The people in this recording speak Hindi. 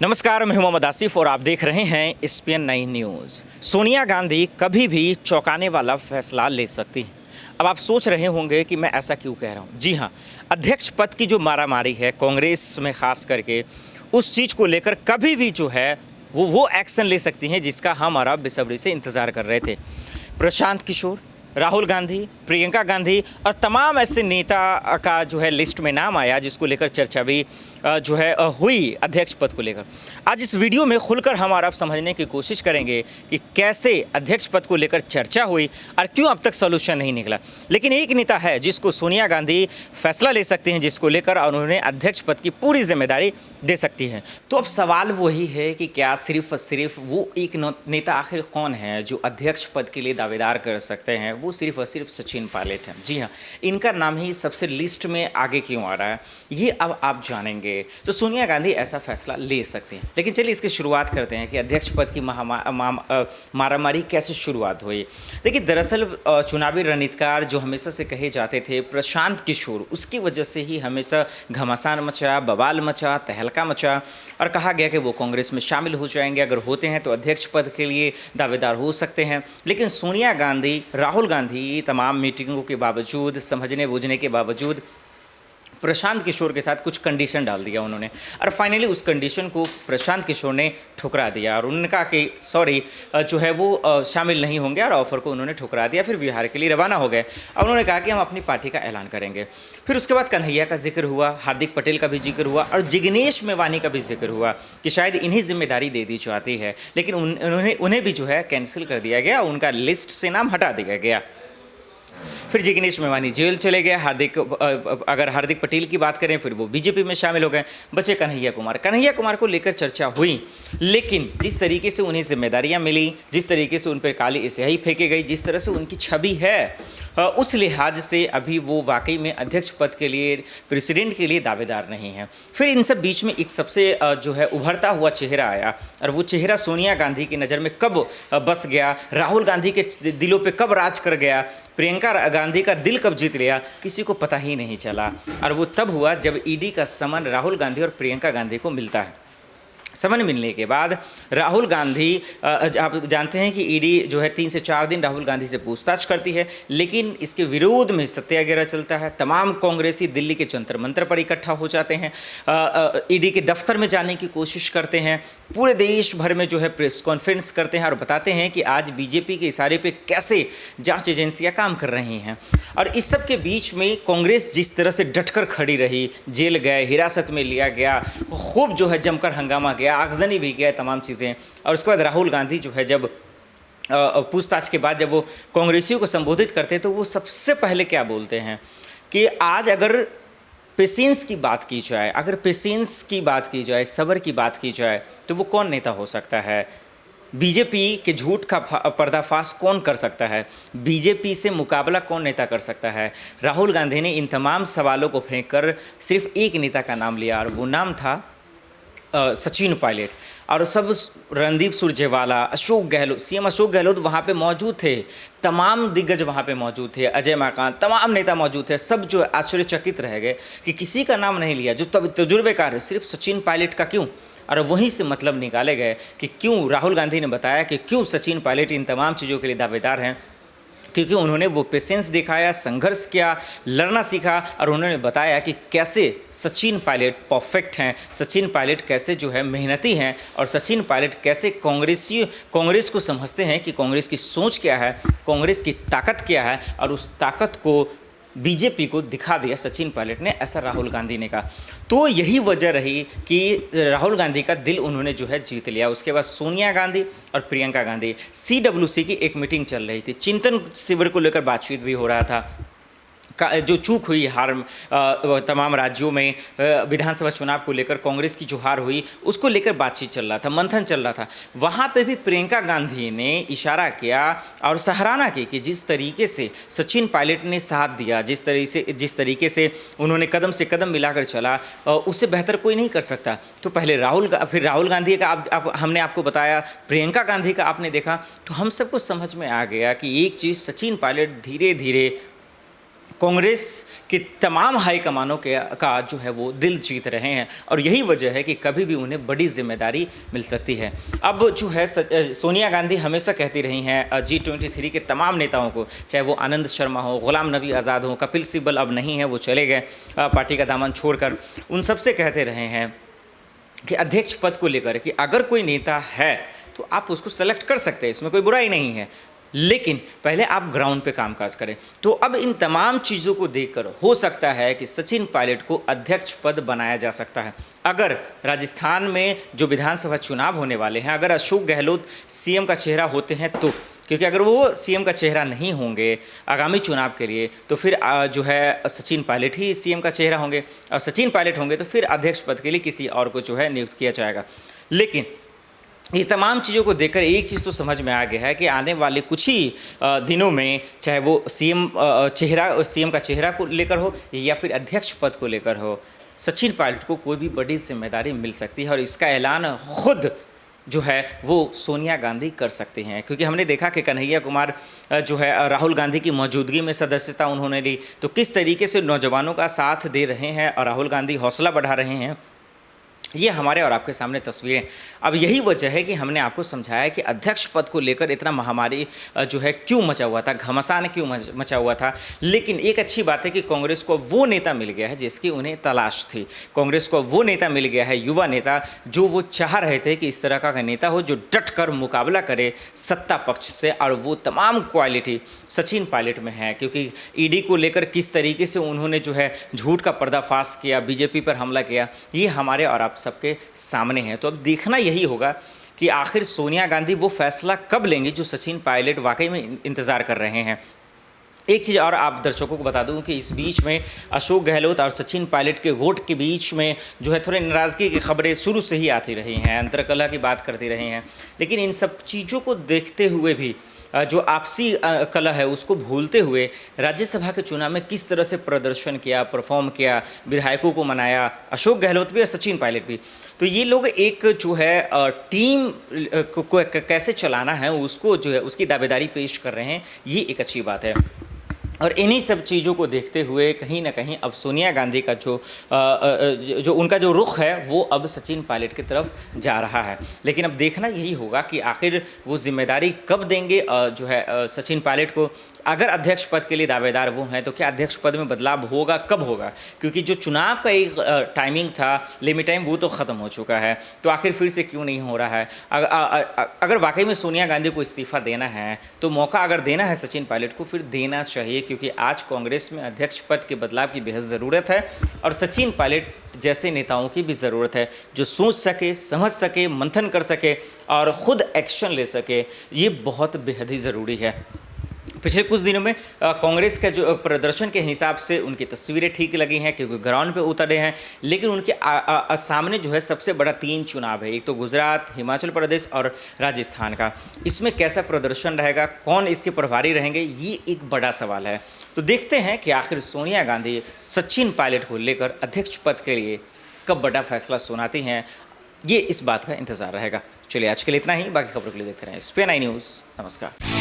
नमस्कार, मैं मोहम्मद आसिफ और आप देख रहे हैं एसपीएन 9 न्यूज़। सोनिया गांधी कभी भी चौंकाने वाला फैसला ले सकती हैं। अब आप सोच रहे होंगे कि मैं ऐसा क्यों कह रहा हूं। जी हां, अध्यक्ष पद की जो मारामारी है कांग्रेस में खास करके, उस चीज़ को लेकर कभी भी जो है वो एक्शन ले सकती हैं जिसका हम और आप बेसब्री से इंतज़ार कर रहे थे। प्रशांत किशोर, राहुल गांधी, प्रियंका गांधी और तमाम ऐसे नेता का जो है लिस्ट में नाम आया जिसको लेकर चर्चा भी जो है हुई अध्यक्ष पद को लेकर। आज इस वीडियो में खुलकर हम और आप समझने की कोशिश करेंगे कि कैसे अध्यक्ष पद को लेकर चर्चा हुई और क्यों अब तक सॉल्यूशन नहीं निकला। लेकिन एक नेता है जिसको सोनिया गांधी फैसला ले सकती हैं, जिसको लेकर उन्होंने अध्यक्ष पद की पूरी जिम्मेदारी दे सकती हैं। तो अब सवाल वही है कि क्या सिर्फ और सिर्फ वो एक नेता आखिर कौन है जो अध्यक्ष पद के लिए दावेदार कर सकते हैं? वो सिर्फ और सिर्फ सचिन पायलट हैं। जी हाँ, इनका नाम ही सबसे लिस्ट में आगे क्यों आ रहा है ये अब आप जानेंगे। तो सोनिया गांधी ऐसा फैसला ले सकती हैं। लेकिन चलिए इसकी शुरुआत करते हैं कि अध्यक्ष पद की मारामारी कैसे शुरुआत हुई। देखिए, दरअसल चुनावी रणनीतिकार जो हमेशा से कहे जाते थे प्रशांत किशोर, उसकी वजह से ही हमेशा घमासान मचा, बवाल मचा, तहलका मचा और कहा गया कि वो कांग्रेस में शामिल हो जाएंगे, अगर होते हैं तो अध्यक्ष पद के लिए दावेदार हो सकते हैं। लेकिन सोनिया गांधी, राहुल गांधी तमाम मीटिंगों के बावजूद, समझने बूझने के बावजूद प्रशांत किशोर के साथ कुछ कंडीशन डाल दिया उन्होंने, और फाइनली उस कंडीशन को प्रशांत किशोर ने ठुकरा दिया और उन्होंने कहा कि सॉरी जो है वो शामिल नहीं होंगे और ऑफर को उन्होंने ठुकरा दिया। फिर बिहार के लिए रवाना हो गए और उन्होंने कहा कि हम अपनी पार्टी का ऐलान करेंगे। फिर उसके बाद कन्हैया का जिक्र हुआ, हार्दिक पटेल का भी जिक्र हुआ और जिग्नेश मेवानी का भी जिक्र हुआ कि शायद इन्हीं जिम्मेदारी दे दी जाती है। लेकिन उन्हें भी जो है कैंसिल कर दिया गया, उनका लिस्ट से नाम हटा दिया गया। फिर जिग्नेश मेवानी जेल चले गए। अगर हार्दिक पटेल की बात करें फिर वो बीजेपी में शामिल हो गए। बचे कन्हैया कुमार को लेकर चर्चा हुई, लेकिन जिस तरीके से उन्हें जिम्मेदारियां मिली, जिस तरीके से उन पर काली स्याही फेंकी गई, जिस तरह से उनकी छवि है, उस लिहाज से अभी वो वाकई में अध्यक्ष पद के लिए, प्रेसिडेंट के लिए दावेदार नहीं है। फिर इन सब बीच में एक सबसे जो है उभरता हुआ चेहरा आया और वो चेहरा सोनिया गांधी की नज़र में कब बस गया, राहुल गांधी के दिलों पे कब राज कर गया, प्रियंका गांधी का दिल कब जीत लिया, किसी को पता ही नहीं चला। और वो तब हुआ जब ईडी का समन राहुल गांधी और प्रियंका गांधी को मिलता है। समन मिलने के बाद राहुल गांधी, आप जानते हैं कि ईडी जो है 3 से 4 दिन राहुल गांधी से पूछताछ करती है, लेकिन इसके विरोध में सत्याग्रह चलता है। तमाम कांग्रेसी दिल्ली के जंतर मंतर पर इकट्ठा हो जाते हैं, ईडी के दफ्तर में जाने की कोशिश करते हैं, पूरे देश भर में जो है प्रेस कॉन्फ्रेंस करते हैं और बताते हैं कि आज बीजेपी के इशारे पे कैसे जांच एजेंसियां काम कर रही हैं। और इस सब के बीच में कांग्रेस जिस तरह से डटकर खड़ी रही, जेल गए, हिरासत में लिया गया, खूब जो है जमकर हंगामा गया, आगजनी भी गया, तमाम चीज़ें। और उसके बाद राहुल गांधी जो है जब पूछताछ के बाद जब वो कांग्रेसियों को संबोधित करते हैं तो वो सबसे पहले क्या बोलते हैं कि आज अगर पेशेंस की बात की जाए, सब्र की बात की जाए, तो वो कौन नेता हो सकता है? बीजेपी के झूठ का पर्दाफाश कौन कर सकता है? बीजेपी से मुकाबला कौन नेता कर सकता है? राहुल गांधी ने इन तमाम सवालों को फेंक कर सिर्फ एक नेता का नाम लिया और वो नाम था सचिन पायलट। और सब रणदीप सुरजेवाला, अशोक गहलोत, सीएम अशोक गहलोत वहाँ पे मौजूद थे, तमाम दिग्गज वहाँ पे मौजूद थे, अजय माकन, तमाम नेता मौजूद थे। सब जो आश्चर्यचकित रह गए कि किसी का नाम नहीं लिया जो तजुर्बेकार है, सिर्फ सचिन पायलट का क्यों? और वहीं से मतलब निकाले गए कि क्यों राहुल गांधी ने बताया कि क्यों सचिन पायलट इन तमाम चीज़ों के लिए दावेदार हैं, क्योंकि उन्होंने वो पेशेंस दिखाया, संघर्ष किया, लड़ना सीखा और उन्होंने बताया कि कैसे सचिन पायलट परफेक्ट हैं, सचिन पायलट कैसे जो है मेहनती हैं और सचिन पायलट कैसे कांग्रेस को समझते हैं कि कांग्रेस की सोच क्या है, कांग्रेस की ताकत क्या है, और उस ताकत को बीजेपी को दिखा दिया सचिन पायलट ने, ऐसा राहुल गांधी ने कहा। तो यही वजह रही कि राहुल गांधी का दिल उन्होंने जो है जीत लिया। उसके बाद सोनिया गांधी और प्रियंका गांधी, CWC की एक मीटिंग चल रही थी, चिंतन शिविर को लेकर बातचीत भी हो रहा था। जो चूक हुई तमाम राज्यों में विधानसभा चुनाव को लेकर कांग्रेस की जो हार हुई उसको लेकर बातचीत चल रहा था, मंथन चल रहा था। वहाँ पे भी प्रियंका गांधी ने इशारा किया और सराहना की कि जिस तरीके से सचिन पायलट ने साथ दिया, जिस तरीके से उन्होंने कदम से कदम मिलाकर चला, उससे बेहतर कोई नहीं कर सकता। तो पहले फिर राहुल गांधी का हमने आपको बताया, प्रियंका गांधी का आपने देखा, तो हम सबको समझ में आ गया कि एक चीज़, सचिन पायलट धीरे धीरे कांग्रेस के तमाम हाईकमानों का जो है वो दिल जीत रहे हैं और यही वजह है कि कभी भी उन्हें बड़ी जिम्मेदारी मिल सकती है। अब जो है सोनिया गांधी हमेशा कहती रही हैं G23 के तमाम नेताओं को, चाहे वो आनंद शर्मा हो, गुलाम नबी आज़ाद हो, कपिल सिब्बल अब नहीं है, वो चले गए पार्टी का दामन छोड़कर, उन सबसे कहते रहे हैं कि अध्यक्ष पद को लेकर कि अगर कोई नेता है तो आप उसको सेलेक्ट कर सकते हैं, इसमें कोई बुराई नहीं है, लेकिन पहले आप ग्राउंड पे कामकाज करें। तो अब इन तमाम चीज़ों को देखकर हो सकता है कि सचिन पायलट को अध्यक्ष पद बनाया जा सकता है। अगर राजस्थान में जो विधानसभा चुनाव होने वाले हैं, अगर अशोक गहलोत सीएम का चेहरा होते हैं तो, क्योंकि अगर वो सीएम का चेहरा नहीं होंगे आगामी चुनाव के लिए तो फिर जो है सचिन पायलट ही सीएम का चेहरा होंगे, और सचिन पायलट होंगे तो फिर अध्यक्ष पद के लिए किसी और को जो है नियुक्त किया जाएगा। लेकिन ये तमाम चीज़ों को देखकर एक चीज़ तो समझ में आ गया है कि आने वाले कुछ ही दिनों में, चाहे वो सीएम का चेहरा को लेकर हो या फिर अध्यक्ष पद को लेकर हो, सचिन पायलट को कोई भी बड़ी जिम्मेदारी मिल सकती है और इसका ऐलान खुद जो है वो सोनिया गांधी कर सकते हैं। क्योंकि हमने देखा कि कन्हैया कुमार जो है राहुल गांधी की मौजूदगी में सदस्यता उन्होंने ली, तो किस तरीके से नौजवानों का साथ दे रहे हैं और राहुल गांधी हौसला बढ़ा रहे हैं, ये हमारे और आपके सामने तस्वीरें। अब यही वजह है कि हमने आपको समझाया कि अध्यक्ष पद को लेकर इतना महामारी जो है क्यों मचा हुआ था, घमासान क्यों मचा हुआ था। लेकिन एक अच्छी बात है कि कांग्रेस को वो नेता मिल गया है जिसकी उन्हें तलाश थी। कांग्रेस को वो नेता मिल गया है, युवा नेता, जो वो चाह रहे थे कि इस तरह का नेता हो जो डट कर मुकाबला करे सत्ता पक्ष से, और वो तमाम क्वालिटी सचिन पायलट में है। क्योंकि ईडी को लेकर किस तरीके से उन्होंने जो है झूठ का पर्दाफाश किया, बीजेपी पर हमला किया, ये हमारे और आप सबके सामने है। तो अब देखना यही होगा कि आखिर सोनिया गांधी वो फैसला कब लेंगी जो सचिन पायलट वाकई में इंतज़ार कर रहे हैं। एक चीज़ और आप दर्शकों को बता दूं कि इस बीच में अशोक गहलोत और सचिन पायलट के वोट के बीच में जो है थोड़े नाराज़गी की खबरें शुरू से ही आती रही हैं, अंतर्कलह की बात करती रही हैं। लेकिन इन सब चीज़ों को देखते हुए भी जो आपसी कलह है उसको भूलते हुए राज्यसभा के चुनाव में किस तरह से प्रदर्शन किया, परफॉर्म किया, विधायकों को मनाया, अशोक गहलोत भी और सचिन पायलट भी। तो ये लोग एक जो है टीम को कैसे चलाना है उसको जो है उसकी दावेदारी पेश कर रहे हैं, ये एक अच्छी बात है। और इन्हीं सब चीज़ों को देखते हुए कहीं ना कहीं अब सोनिया गांधी का जो उनका जो रुख है वो अब सचिन पायलट की तरफ जा रहा है। लेकिन अब देखना यही होगा कि आखिर वो जिम्मेदारी कब देंगे जो है सचिन पायलट को। अगर अध्यक्ष पद के लिए दावेदार वो हैं तो क्या अध्यक्ष पद में बदलाव होगा, कब होगा? क्योंकि जो चुनाव का एक टाइमिंग था, लिमिट टाइम, वो तो ख़त्म हो चुका है, तो आखिर फिर से क्यों नहीं हो रहा है? अगर वाकई में सोनिया गांधी को इस्तीफ़ा देना है तो मौका अगर देना है सचिन पायलट को, फिर देना चाहिए। क्योंकि आज कांग्रेस में अध्यक्ष पद के बदलाव की बेहद ज़रूरत है और सचिन पायलट जैसे नेताओं की भी ज़रूरत है जो सोच सके, समझ सके, मंथन कर सके और ख़ुद एक्शन ले सके। ये बहुत बेहद ही ज़रूरी है। पिछले कुछ दिनों में कांग्रेस का जो प्रदर्शन के हिसाब से उनकी तस्वीरें ठीक लगी हैं क्योंकि ग्राउंड पे उतरे हैं। लेकिन उनके सामने जो है सबसे बड़ा 3 चुनाव है, एक तो गुजरात, हिमाचल प्रदेश और राजस्थान का। इसमें कैसा प्रदर्शन रहेगा, कौन इसके प्रभारी रहेंगे, ये एक बड़ा सवाल है। तो देखते हैं कि आखिर सोनिया गांधी सचिन पायलट को लेकर अध्यक्ष पद के लिए कब बड़ा फैसला सुनाती हैं, ये इस बात का इंतज़ार रहेगा। चलिए आज के लिए इतना ही, बाकी खबरों के लिए देखते रहें SPN9 न्यूज़। नमस्कार।